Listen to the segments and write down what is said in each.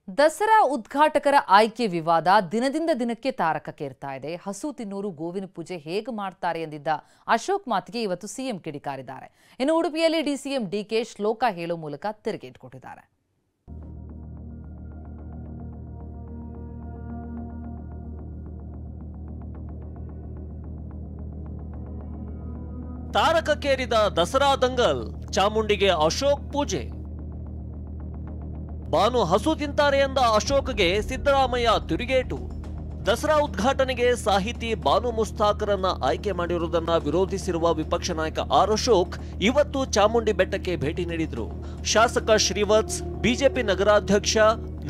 ದಸರಾ ಉದ್ಘಾಟಕರ ಆಯ್ಕೆ ವಿವಾದ ದಿನದಿಂದ ದಿನಕ್ಕೆ ತಾರಕಕ್ಕೇರ್ತಾ ಇದೆ. ಹಸು ತಿನ್ನೋರು ಗೋವಿನ ಪೂಜೆ ಹೇಗೆ ಮಾಡ್ತಾರೆ ಎಂದಿದ್ದ ಅಶೋಕ್ ಮಾತಿಗೆ ಇವತ್ತು ಸಿಎಂ ಕಿಡಿಕಾರಿದ್ದಾರೆ. ಇನ್ನು ಉಡುಪಿಯಲ್ಲಿ ಡಿಸಿಎಂ ಡಿಕೆ ಶ್ಲೋಕ ಹೇಳೋ ಮೂಲಕ ತಿರುಗೇಟು ಕೊಟ್ಟಿದ್ದಾರೆ. ತಾರಕಕ್ಕೇರಿದ ದಸರಾ ದಂಗಲ್, ಚಾಮುಂಡಿಗೆ ಅಶೋಕ್ ಪೂಜೆ. ಬಾನು ಹಸು ತಿಂತಾರೆ ಎಂದ ಅಶೋಕ್ಗೆ ಸಿದ್ದರಾಮಯ್ಯ ತಿರುಗೇಟು. ದಸರಾ ಉದ್ಘಾಟನೆಗೆ ಸಾಹಿತಿ ಬಾನು ಮುಸ್ತಾಕ್ರನ್ನ ಆಯ್ಕೆ ಮಾಡಿರುವುದನ್ನ ವಿರೋಧಿಸಿರುವ ವಿಪಕ್ಷ ನಾಯಕ ಆರ್ ಅಶೋಕ್ ಇವತ್ತು ಚಾಮುಂಡಿ ಬೆಟ್ಟಕ್ಕೆ ಭೇಟಿ ನೀಡಿದ್ರು. ಶಾಸಕ ಶ್ರೀವತ್ಸ್, ಬಿಜೆಪಿ ನಗರಾಧ್ಯಕ್ಷ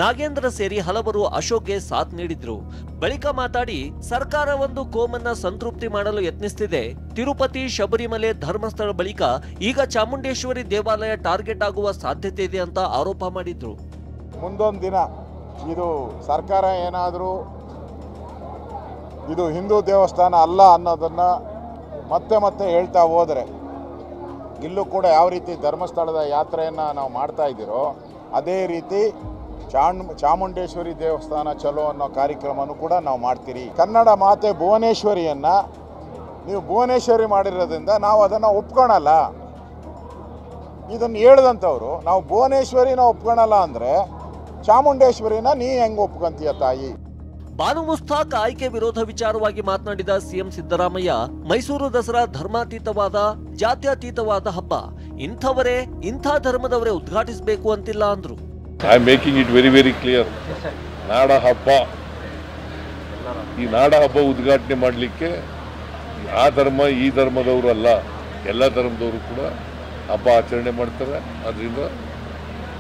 ನಾಗೇಂದ್ರ ಸೇರಿ ಹಲವರು ಅಶೋಕ್ಗೆ ಸಾಥ್ ನೀಡಿದ್ರು. ಬಳಿಕ ಮಾತಾಡಿ, ಸರ್ಕಾರ ಒಂದು ಕೋಮನ್ನ ಸಂತೃಪ್ತಿ ಮಾಡಲು ಯತ್ನಿಸುತ್ತಿದೆ. ತಿರುಪತಿ, ಶಬರಿಮಲೆ, ಧರ್ಮಸ್ಥಳ ಬಳಿಕ ಈಗ ಚಾಮುಂಡೇಶ್ವರಿ ದೇವಾಲಯ ಟಾರ್ಗೆಟ್ ಆಗುವ ಸಾಧ್ಯತೆ ಇದೆ ಅಂತ ಆರೋಪ ಮಾಡಿದ್ರು. ಮುಂದೊಂದು ದಿನ ಇದು ಸರ್ಕಾರ ಏನಾದರೂ ಇದು ಹಿಂದೂ ದೇವಸ್ಥಾನ ಅಲ್ಲ ಅನ್ನೋದನ್ನು ಮತ್ತೆ ಹೇಳ್ತಾ ಹೋದರೆ, ಇಲ್ಲೂ ಕೂಡ ಯಾವ ರೀತಿ ಧರ್ಮಸ್ಥಳದ ಯಾತ್ರೆಯನ್ನು ನಾವು ಮಾಡ್ತಾ ಇದ್ದೀರೋ ಅದೇ ರೀತಿ ಚಾಮುಂಡೇಶ್ವರಿ ದೇವಸ್ಥಾನ ಚಲೋ ಅನ್ನೋ ಕಾರ್ಯಕ್ರಮನೂ ಕೂಡ ನಾವು ಮಾಡ್ತೀರಿ. ಕನ್ನಡ ಮಾತೆ ಭುವನೇಶ್ವರಿಯನ್ನು ನೀವು ಭುವನೇಶ್ವರಿ ಮಾಡಿರೋದ್ರಿಂದ ನಾವು ಅದನ್ನು ಒಪ್ಕೊಳಲ್ಲ. ಇದನ್ನು ಹೇಳ್ದಂಥವ್ರು ನಾವು ಭುವನೇಶ್ವರಿನ ಒಪ್ಕೊಳಲ್ಲ ಅಂದರೆ ಚಾಮುಂಡೇಶ್ವರಿನ ನೀ ಹೆಂಗೆ ಒಪ್ಕೊಂತೀಯ ತಾಯಿ? ಬಾನು ಮುಸ್ತಾಕ್ ಆಯ್ಕೆ ವಿರೋಧ ವಿಚಾರವಾಗಿ ಮಾತನಾಡಿದ ಸಿಎಂ ಸಿದ್ದರಾಮಯ್ಯ, ಮೈಸೂರು ದಸರಾ ಧರ್ಮಾತೀತವಾದ, ಜಾತ್ಯತೀತವಾದ ಹಬ್ಬ. ಇಂಥವರೇ, ಇಂಥ ಧರ್ಮದವರೇ ಉದ್ಘಾಟಿಸಬೇಕು ಅಂತಿಲ್ಲ ಅಂದ್ರು. I am making it very very clear. ನಾಡ ಹಬ್ಬ, ಈ ನಾಡ ಹಬ್ಬ ಉದ್ಘಾಟನೆ ಮಾಡಲಿಕ್ಕೆ ಆ ಧರ್ಮ ಈ ಧರ್ಮದವರು ಅಲ್ಲ, ಎಲ್ಲ ಧರ್ಮದವರು ಕೂಡ ಹಬ್ಬ ಆಚರಣೆ ಮಾಡ್ತಾರೆ. ಅದರಿಂದ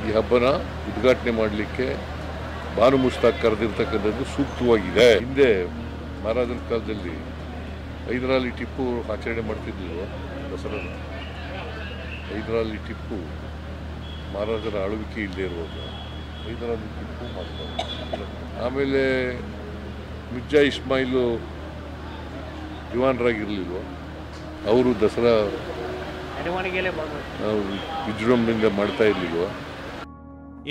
ಈ ಹಬ್ಬನ ಉದ್ಘಾಟನೆ ಮಾಡಲಿಕ್ಕೆ ಬಾನು ಮುಸ್ತಾಕ್ ಕರೆದಿರ್ತಕ್ಕಂಥದ್ದು ಸೂಕ್ತವಾಗಿದೆ. ಹಿಂದೆ ಮಹಾರಾಜರ ಕಾಲದಲ್ಲಿ ಹೈದರಾಲಿ ಟಿಪ್ಪು ಆಚರಣೆ ಮಾಡ್ತಿದ್ದಿಲ್ವ ದಸರಾನ? ಹೈದರಾಲಿ ಟಿಪ್ಪು ಮಹಾರಾಜರ ಆಳ್ವಿಕೆ ಇಲ್ಲದೆ ಇರುವಾಗ ಹೈದರಾಲಿ ಟಿಪ್ಪು ಮಾಡ್ತಾರೆ. ಆಮೇಲೆ ಮಿರ್ಜಾ ಇಸ್ಮಾಯಿಲು ದಿವಾನರಾಗಿರಲಿಲ್ವ, ಅವರು ದಸರಾ ವಿಜೃಂಭಣೆಯಿಂದ ಮಾಡ್ತಾ ಇರ್ಲಿಲ್ವ?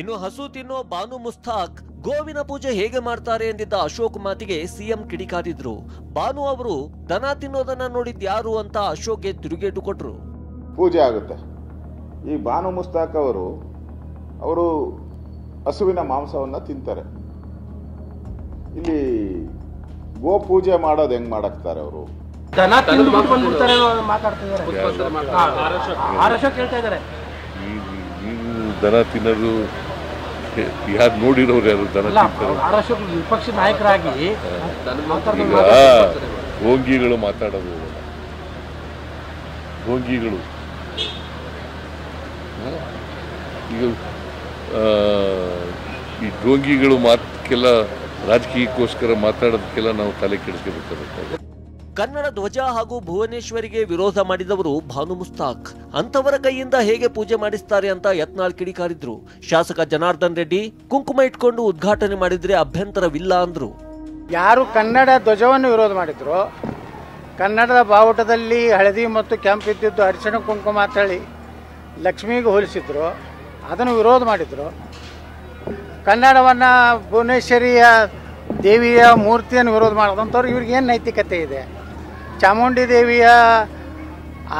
ಇನ್ನು ಹಸು ತಿನ್ನೋ ಬಾನು ಮುಸ್ತಾಕ್ ಗೋವಿನ ಪೂಜೆ ಹೇಗೆ ಮಾಡ್ತಾರೆ ಎಂದಿದ್ದ ಅಶೋಕ್ ಮಾತಿಗೆ ಸಿಎಂ ಕಿಡಿಕಾರಿದ್ರು. ಬಾನು ಅವರು ದನ ತಿನ್ನೋದನ್ನ ನೋಡಿದ್ಯಾರು ಅಂತ ಅಶೋಕ್ಗೆ ತಿರುಗೇಟು ಕೊಟ್ರು. ಪೂಜೆ ಆಗುತ್ತೆ. ಈ ಬಾನು ಮುಸ್ತಾಕ್ ಅವರು ಹಸುವಿನ ಮಾಂಸವನ್ನು ತಿಂತಾರೆ. ಇಲ್ಲಿ ಗೋ ಪೂಜೆ ಮಾಡೋದು ಹೆಂಗ್ ಮಾಡಾಕ್ತಾರೆ ಅವರು? ದನ ತಿಂದು ಬಂದ್ಬಿಡ್ತಾರೆ ಮಾತಾಡ್ತಿದ್ದಾರೆ. ದನ ತಿನ್ನೋದು ಯಾರು ನೋಡಿರೋರು? ಯಾರು ದನ ತಿಂತಾರೆ? ವಿಪಕ್ಷ ನಾಯಕರಾಗಿ ಈಗ ಢೋಂಗಿಗಳು ಮಾತಾಡೋದು, ಢೋಂಗಿಗಳು ಈಗ ಈ ಢೋಂಗಿಗಳು ಮಾತಕ್ಕೆಲ್ಲ, ರಾಜಕೀಯಕ್ಕೋಸ್ಕರ ಮಾತಾಡೋದಕ್ಕೆಲ್ಲ ನಾವು ತಲೆ ಕೆಡಿಸ್ಕೋಬೇಕಾಗುತ್ತೆ. ಕನ್ನಡ ಧ್ವಜ ಹಾಗೂ ಭುವನೇಶ್ವರಿಗೆ ವಿರೋಧ ಮಾಡಿದವರು ಬಾನು ಮುಸ್ತಾಕ್. ಅಂತವರ ಕೈಯಿಂದ ಹೇಗೆ ಪೂಜೆ ಮಾಡಿಸ್ತಾರೆ ಅಂತ ಯತ್ನಾಳ್ ಕಿಡಿಕಾರಿದ್ರು. ಶಾಸಕ ಜನಾರ್ದನ್ ರೆಡ್ಡಿ ಕುಂಕುಮ ಇಟ್ಕೊಂಡು ಉದ್ಘಾಟನೆ ಮಾಡಿದ್ರೆ ಅಭ್ಯಂತರವಿಲ್ಲ ಅಂದ್ರು. ಯಾರು ಕನ್ನಡ ಧ್ವಜವನ್ನು ವಿರೋಧ ಮಾಡಿದ್ರು, ಕನ್ನಡದ ಬಾವುಟದಲ್ಲಿ ಹಳದಿ ಮತ್ತು ಕೆಂಪು ಇದ್ದಿದ್ದು ಅರಿಶಿಣ ಕುಂಕುಮ ಅಂತ ಹೇಳಿ ಲಕ್ಷ್ಮಿಗೆ ಹೋಲಿಸಿದ್ರು, ಅದನ್ನು ವಿರೋಧ ಮಾಡಿದ್ರು. ಕನ್ನಡವನ್ನು ಭುವನೇಶ್ವರಿಯ ದೇವಿಯ ಮೂರ್ತಿಯನ್ನು ವಿರೋಧ ಮಾಡೋದಂಥವ್ರು ಇವ್ರಿಗೆ ಏನು ನೈತಿಕತೆ ಇದೆ? ಚಾಮುಂಡಿ ದೇವಿಯ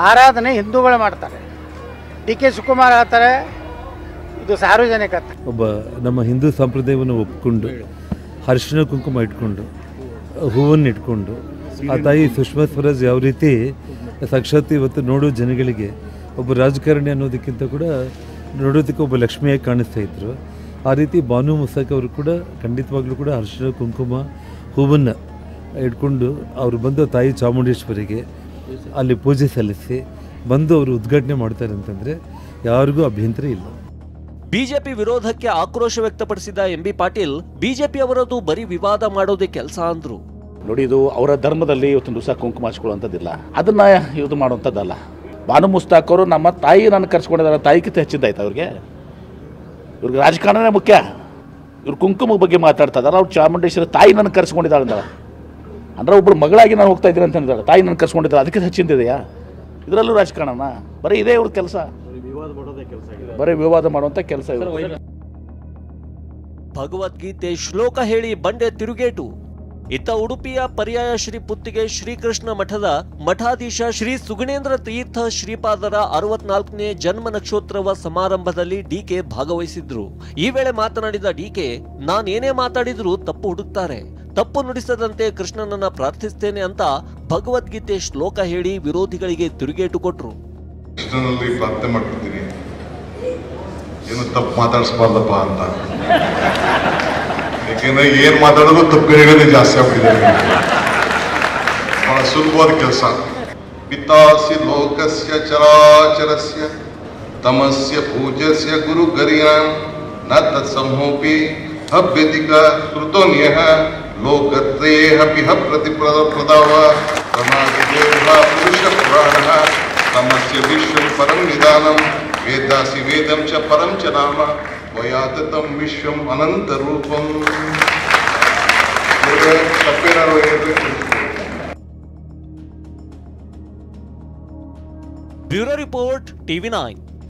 ಆರಾಧನೆ ಹಿಂದೂಗಳು ಮಾಡ್ತಾರೆ. ಡಿ.ಕೆ. ಶಿವಕುಮಾರ್ ಹೇಳ್ತಾರೆ ಇದು ಸಾರ್ವಜನಿಕತೆ. ಒಬ್ಬ ನಮ್ಮ ಹಿಂದೂ ಸಂಪ್ರದಾಯವನ್ನು ಒಪ್ಪಿಕೊಂಡು ಅರಿಶಿಣ ಕುಂಕುಮ ಇಟ್ಕೊಂಡು ಹೂವನ್ನು ಇಟ್ಕೊಂಡು ಆ ತಾಯಿ ಸುಷ್ಮಾ ಸ್ವರಾಜ್ ಯಾವ ರೀತಿ ಸಾಕ್ಷಾತ್ ಇವತ್ತು ನೋಡೋ ಜನಗಳಿಗೆ ಒಬ್ಬ ರಾಜಕಾರಣಿ ಅನ್ನೋದಕ್ಕಿಂತ ಕೂಡ ನೋಡೋದಕ್ಕೆ ಒಬ್ಬ ಲಕ್ಷ್ಮಿಯಾಗಿ ಕಾಣಿಸ್ತಾ ಇದ್ರು. ಆ ರೀತಿ ಬಾನು ಮುಸ್ತಾಕ್ ಅವರು ಕೂಡ ಖಂಡಿತವಾಗ್ಲೂ ಕೂಡ ಅರಿಶಿಣ ಕುಂಕುಮ ಹೂವನ್ನು ಇಟ್ಕೊಂಡು ಅವರು ಬಂದು ತಾಯಿ ಚಾಮುಂಡೇಶ್ವರಿಗೆ ಅಲ್ಲಿ ಪೂಜೆ ಸಲ್ಲಿಸಿ ಬಂದು ಅವರು ಉದ್ಘಾಟನೆ ಮಾಡ್ತಾರೆ ಅಂತಂದರೆ ಯಾರಿಗೂ ಅಭ್ಯಂತರ ಇಲ್ಲ. ಬಿಜೆಪಿ ವಿರೋಧಕ್ಕೆ ಆಕ್ರೋಶ ವ್ಯಕ್ತಪಡಿಸಿದ ಎಂಬಿ ಪಾಟೀಲ್, ಬಿಜೆಪಿ ಅವರದು ಬರೀ ವಿವಾದ ಮಾಡೋದೇ ಕೆಲಸ ಅಂದ್ರು. ನೋಡಿ, ಇದು ಅವರ ಧರ್ಮದಲ್ಲಿ ಇವತ್ತಿನ ದಿವಸ ಕುಂಕುಮ ಹಚ್ಕೊಳ್ಳುವಂಥದ್ದಿಲ್ಲ, ಅದನ್ನ ಇದು ಮಾಡುವಂಥದ್ದಲ್ಲ. ಬಾನು ಮುಸ್ತಾಕ್ ಅವರು ನಮ್ಮ ತಾಯಿ ನಾನು ಕರ್ಸ್ಕೊಂಡಿದ್ದಾರೆ, ತಾಯಿಗಿಂತ ಹೆಚ್ಚಿದ್ದಾಯ್ತು ಅವ್ರಿಗೆ. ಇವ್ರಿಗೆ ರಾಜಕಾರಣನೇ ಮುಖ್ಯ. ಇವ್ರು ಕುಂಕುಮ ಬಗ್ಗೆ ಮಾತಾಡ್ತಾ ಇದ್ದಾರೆ. ಅವ್ರು ಚಾಮುಂಡೇಶ್ವರಿ ತಾಯಿ ನನ್ನ ಕರ್ಸ್ಕೊಂಡಿದ್ದಾಳೆ ಅಂದಾರೆ, ಅಂದರೆ ಒಬ್ಬಳು ಮಗಳಾಗಿ ನಾನು ಹೋಗ್ತಾ ಇದ್ದೀನಿ ಅಂತ ಹೇಳಿದಾರೆ. ತಾಯಿ ನನ್ನ ಕರ್ಸ್ಕೊಂಡಿದ್ದಾರೆ, ಅದಕ್ಕೆ ಹೆಚ್ಚಿಂದಿದೆಯಾ? ಇದರಲ್ಲೂ ರಾಜಕಾರಣನ? ಬರೀ ಇದೇ ಇವ್ರ ಕೆಲಸ, ಬರೀ ವಿವಾದ ಮಾಡುವಂಥ ಕೆಲಸ ಇದೆ. ಭಗವದ್ಗೀತೆ ಶ್ಲೋಕ ಹೇಳಿ ಬಂಡೆ ತಿರುಗೇಟು. ಇತ್ತ ಉಡುಪಿಯ ಪರ್ಯಾಯ ಶ್ರೀ ಪುತ್ತಿಗೆ ಶ್ರೀಕೃಷ್ಣ ಮಠದ ಮಠಾಧೀಶ ಶ್ರೀ ಸುಗುಣೇಂದ್ರ ತೀರ್ಥ ಶ್ರೀಪಾದರ 64ನೇ ಜನ್ಮ ನಕ್ಷೋತ್ಸವ ಸಮಾರಂಭದಲ್ಲಿ ಡಿಕೆ ಭಾಗವಹಿಸಿದ್ರು. ಈ ವೇಳೆ ಮಾತನಾಡಿದ ಡಿಕೆ, ನಾನೇನೇ ಮಾತಾಡಿದ್ರೂ ತಪ್ಪು ಹುಡುಕ್ತಾರೆ, ತಪ್ಪು ನುಡಿಸದಂತೆ ಕೃಷ್ಣನನ್ನ ಪ್ರಾರ್ಥಿಸ್ತೇನೆ ಅಂತ ಭಗವದ್ಗೀತೆ ಶ್ಲೋಕ ಹೇಳಿ ವಿರೋಧಿಗಳಿಗೆ ತಿರುಗೇಟು ಕೊಟ್ರು. ಕೃಷ್ಣನಲ್ಲಿ ಪ್ರಾರ್ಥನೆ ಮಾಡ್ತಿದ್ದೀನಿ, ಏನು ತಪ್ಪು ಮಾತಾಡಿಸ್ಬಾರ್ದಪ್ಪ ಅಂತ. ಯಾಕೆಂದ್ರೆ ಏನ್ ಮಾತಾಡೋದು ತಪ್ಪು ಹೇಳೋದೇ ಜಾಸ್ತಿ ಆಗ್ಬಿಟ್ಟಿದೆ. ಬಹಳ ಸುಲಭವಾದ ಕೆಲಸ. ಪಿತಾಸಿ ಲೋಕಸ್ಯ ಚರಾಚರಸ್ಯ ತಮಸ್ಯ ಪೂಜ್ಯಸ್ಯ ಗುರು ಗರಿಯಾಂ ನ ತತ್ಸಮೋಪಿ ಹವ್ಯತಿಕ ಕೃತೋನ್ಯಃ ಲೋಕತ್ರಯೇಹಪಿ ಪ್ರತಿಪ್ರದವ ಸಮಾಜದೇವ ಪುರುಷ ಪುರಾಣಃ ತಮಸ್ಯ ವಿಶ್ವಂ ಪರಂ ನಿಧಾನಂ ವೇದಾಸಿ ವೇದಂ ಚ ಪರಂ ಚ ನಾಮ ವಯಾತತಂ ವಿಶ್ವಂ ಅನಂತ ರೂಪಂ. ತಪ್ಪೇನಾರು ಹೇಳಿದ್ರೆ ಬ್ಯೂರೋ ರಿಪೋರ್ಟ್, TV9.